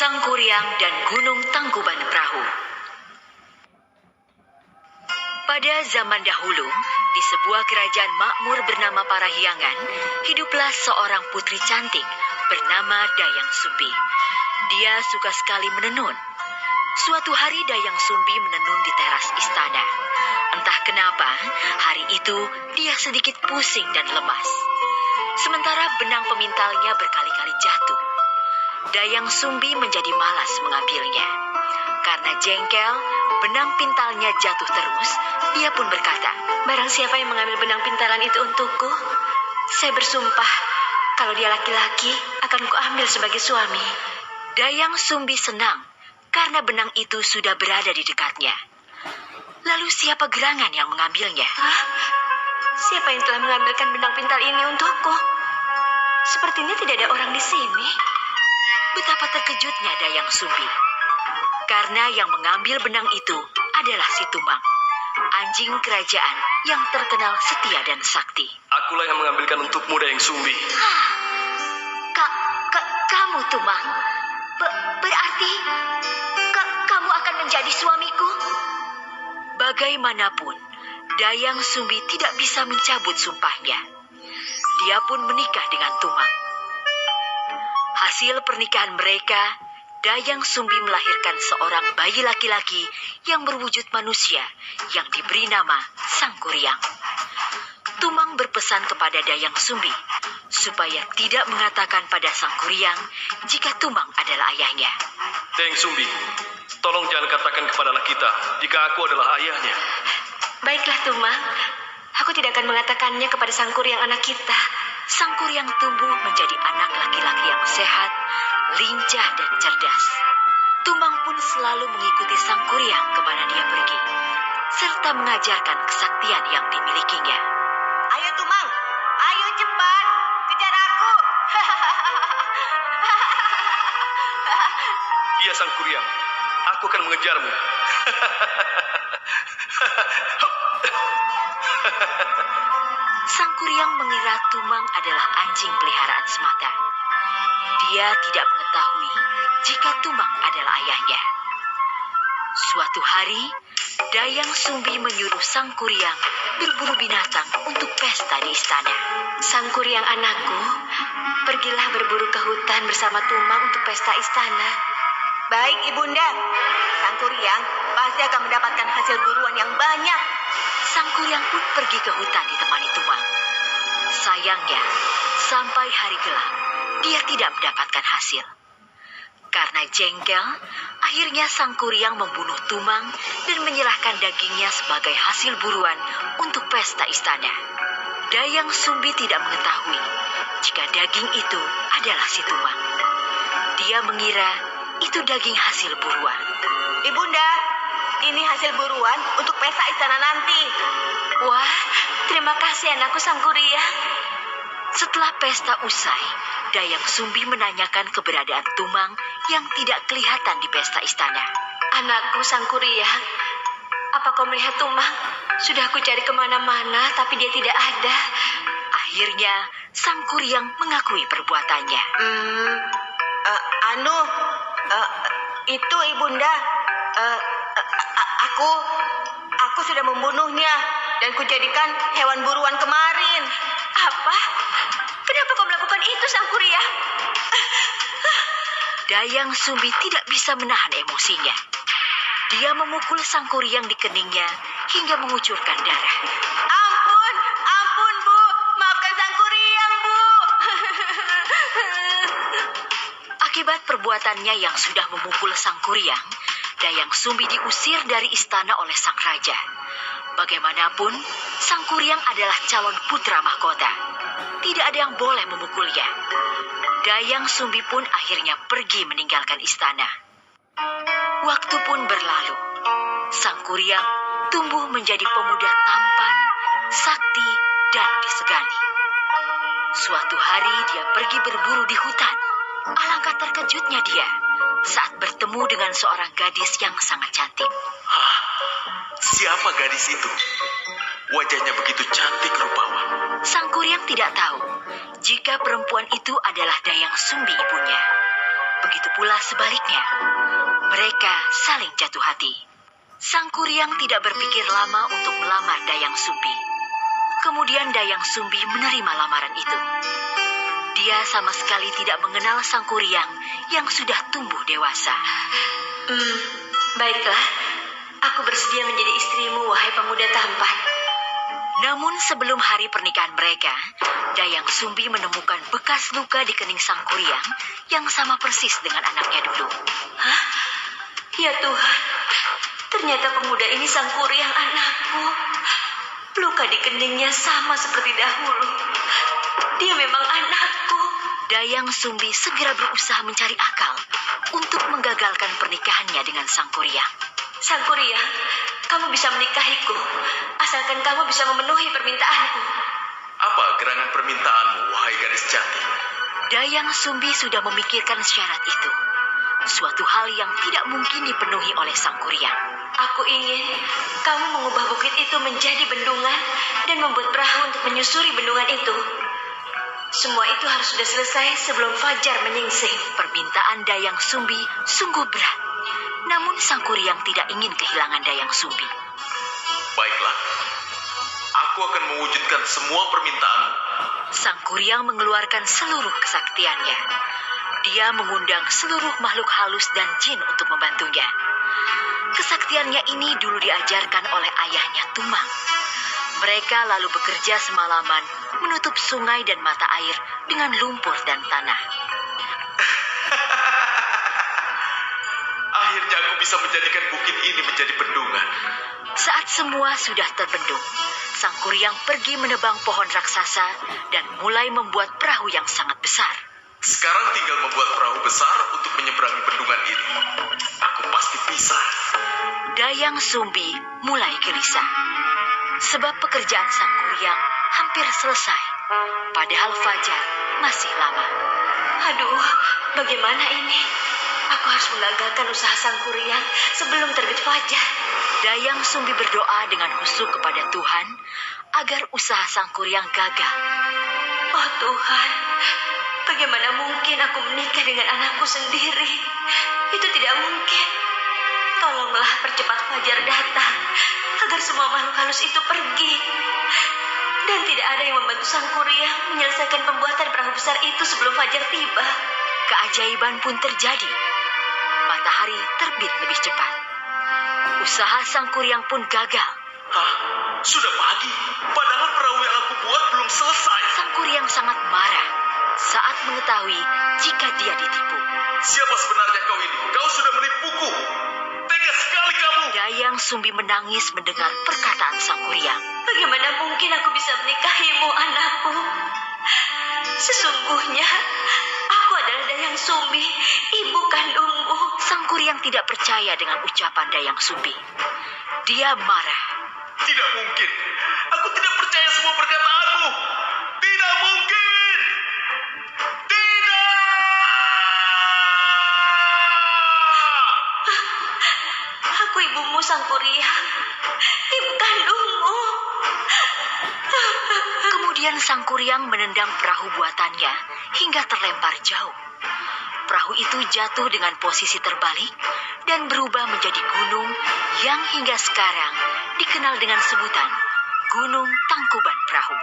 Sang Kuryang dan Gunung Tangkuban Perahu. Pada zaman dahulu, di sebuah kerajaan makmur bernama Parahyangan, hiduplah seorang putri cantik bernama Dayang Sumbi. Dia suka sekali menenun. Suatu hari Dayang Sumbi menenun di teras istana. Entah kenapa, hari itu dia sedikit pusing dan lemas. Sementara benang pemintalnya berkali-kali jatuh. Dayang Sumbi menjadi malas mengambilnya. Karena jengkel, benang pintalnya jatuh terus, dia pun berkata, "Barang siapa yang mengambil benang pintalan itu untukku, saya bersumpah, kalau dia laki-laki, akan kuambil sebagai suami." Dayang Sumbi senang, karena benang itu sudah berada di dekatnya. Lalu siapa gerangan yang mengambilnya? Siapa yang telah mengambilkan benang pintal ini untukku? Sepertinya tidak ada orang di sini. Betapa terkejutnya Dayang Sumbi. Karena yang mengambil benang itu adalah si Tumang, anjing kerajaan yang terkenal setia dan sakti. Akulah yang mengambilkan untukmu, Dayang Sumbi. Kamu, Tumang? Berarti kamu akan menjadi suamiku? Bagaimanapun, Dayang Sumbi tidak bisa mencabut sumpahnya. Dia pun menikah dengan Tumang. Hasil pernikahan mereka, Dayang Sumbi melahirkan seorang bayi laki-laki yang berwujud manusia yang diberi nama Sang Kuryang. Tumang berpesan kepada Dayang Sumbi supaya tidak mengatakan pada Sang Kuryang jika Tumang adalah ayahnya. Dayang Sumbi, tolong jangan katakan kepada anak kita jika aku adalah ayahnya. Baiklah, Tumang. Aku tidak akan mengatakannya kepada Sang Kuryang anak kita. Sang Kuryang tumbuh menjadi anak laki-laki yang sehat, lincah dan cerdas. Tumang pun selalu mengikuti Sang Kuryang kemana dia pergi, serta mengajarkan kesaktian yang dimilikinya. Ayo, Tumang. Ayo cepat. Kejar aku. Iya, Sang Kuryang. Aku akan mengejarmu. Sang Kuryang mengira Tumang adalah anjing peliharaan semata. Dia tidak mengetahui jika Tumang adalah ayahnya. Suatu hari, Dayang Sumbi menyuruh Sang Kuryang berburu binatang untuk pesta di istana. Sang Kuryang anakku, pergilah berburu ke hutan bersama Tumang untuk pesta istana. Baik, Ibunda. Sang Kuryang pasti akan mendapatkan hasil buruan yang banyak. Sang Kuryang pun pergi ke hutan ditemani Tumang. Sayangnya, sampai hari gelap, dia tidak mendapatkan hasil. Karena jengkel, akhirnya Sang Kuryang membunuh Tumang dan menyerahkan dagingnya sebagai hasil buruan untuk pesta istana. Dayang Sumbi tidak mengetahui jika daging itu adalah si Tumang. Dia mengira itu daging hasil buruan. Ibunda, ini hasil buruan untuk pesta istana nanti. Wah, terima kasih anakku Sang Kuryang. Setelah pesta usai, Dayang Sumbi menanyakan keberadaan Tumang yang tidak kelihatan di pesta istana. Anakku Sang Kuryang, apa kau melihat Tumang? Sudah aku cari kemana-mana, tapi dia tidak ada. Akhirnya, Sang Kuryang mengakui perbuatannya. Itu Ibunda. Aku sudah membunuhnya dan kujadikan hewan buruan kemarin. Apa? Kenapa kau melakukan itu, Sang Kuryang? Dayang Sumbi tidak bisa menahan emosinya. Dia memukul Sang Kuryang di keningnya hingga mengucurkan darah. Ampun, Bu. Maafkan Sang Kuryang, Bu. Akibat perbuatannya yang sudah memukul Sang Kuryang, Dayang Sumbi diusir dari istana oleh sang raja. Bagaimanapun, Sang Kuryang adalah calon putra mahkota. Tidak ada yang boleh memukulnya. Dayang Sumbi pun akhirnya pergi meninggalkan istana. Waktu pun berlalu. Sang Kuryang tumbuh menjadi pemuda tampan, sakti, dan disegani. Suatu hari dia pergi berburu di hutan. Alangkah terkejutnya dia saat bertemu dengan seorang gadis yang sangat cantik. Hah? Siapa gadis itu? Wajahnya begitu cantik rupawan. Sang Kuryang tidak tahu jika perempuan itu adalah Dayang Sumbi ibunya. Begitu pula sebaliknya. Mereka saling jatuh hati. Sang Kuryang tidak berpikir lama untuk melamar Dayang Sumbi. Kemudian Dayang Sumbi menerima lamaran itu. Dia sama sekali tidak mengenal Sang Kuryang yang sudah tumbuh dewasa. Baiklah, aku bersedia menjadi istrimu, wahai pemuda tampan. Namun sebelum hari pernikahan mereka, Dayang Sumbi menemukan bekas luka di kening Sang Kuryang yang sama persis dengan anaknya dulu. Hah? Ya Tuhan, ternyata pemuda ini Sang Kuryang anakku. Luka di keningnya sama seperti dahulu. Dia memang anakku. Dayang Sumbi segera berusaha mencari akal untuk menggagalkan pernikahannya dengan Sang Kuryang. Sang Kuryang, kamu bisa menikahiku, asalkan kamu bisa memenuhi permintaanku. Apa gerangan permintaanmu, wahai gadis cantik? Dayang Sumbi sudah memikirkan syarat itu. Suatu hal yang tidak mungkin dipenuhi oleh Sang Kuryang. Aku ingin kamu mengubah bukit itu menjadi bendungan dan membuat perahu untuk menyusuri bendungan itu. Semua itu harus sudah selesai sebelum fajar menyingsing. Permintaan Dayang Sumbi sungguh berat. Namun Sang Kuryang tidak ingin kehilangan Dayang Sumbi. Baiklah, aku akan mewujudkan semua permintaanmu. Sang Kuryang mengeluarkan seluruh kesaktiannya. Dia mengundang seluruh makhluk halus dan jin untuk membantunya. Kesaktiannya ini dulu diajarkan oleh ayahnya Tumang. Mereka lalu bekerja semalaman menutup sungai dan mata air dengan lumpur dan tanah. Akhirnya aku bisa menjadikan bukit ini menjadi bendungan. Saat semua sudah terbendung, Sang Kuryang pergi menebang pohon raksasa dan mulai membuat perahu yang sangat besar. Sekarang tinggal membuat perahu besar untuk menyeberangi bendungan ini. Aku pasti bisa. Dayang Sumbi mulai gelisah. Sebab pekerjaan Sang Kuryang hampir selesai. Padahal fajar masih lama. Aduh, bagaimana ini? Aku harus menggagalkan usaha Sang Kuryang sebelum terbit fajar. Dayang Sumbi berdoa dengan khusyuk kepada Tuhan agar usaha Sang Kuryang gagal. Oh Tuhan, bagaimana mungkin aku menikah dengan anakku sendiri? Itu tidak mungkin. Tolonglah percepat fajar datang agar semua makhluk halus itu pergi. Dan tidak ada yang membantu Sang Kuryang menyelesaikan pembuatan perahu besar itu sebelum fajar tiba. Keajaiban pun terjadi. Matahari terbit lebih cepat. Usaha Sang Kuryang pun gagal. Hah? Sudah pagi, padahal perahu yang aku buat belum selesai. Sang Kuryang sangat marah saat mengetahui jika dia ditipu. Siapa sebenarnya kau ini? Kau sudah menipuku. Tega sekali kamu. Dayang Sumbi menangis mendengar perkataan Sang Kuryang. Bagaimana mungkin aku bisa menikahimu, anakku? Sesungguhnya, aku adalah Dayang Sumbi, ibu kandungmu. Sang Kuryang tidak percaya dengan ucapan Dayang Sumbi. Dia marah. Tidak mungkin. Aku tidak percaya semua perkataanmu. Tidak mungkin. Tidak. Aku ibumu, Sang Kuryang. Ibu kandungmu. Kemudian Sang Kuryang menendang perahu buatannya hingga terlempar jauh. Perahu itu jatuh dengan posisi terbalik dan berubah menjadi gunung yang hingga sekarang dikenal dengan sebutan Gunung Tangkuban Perahu.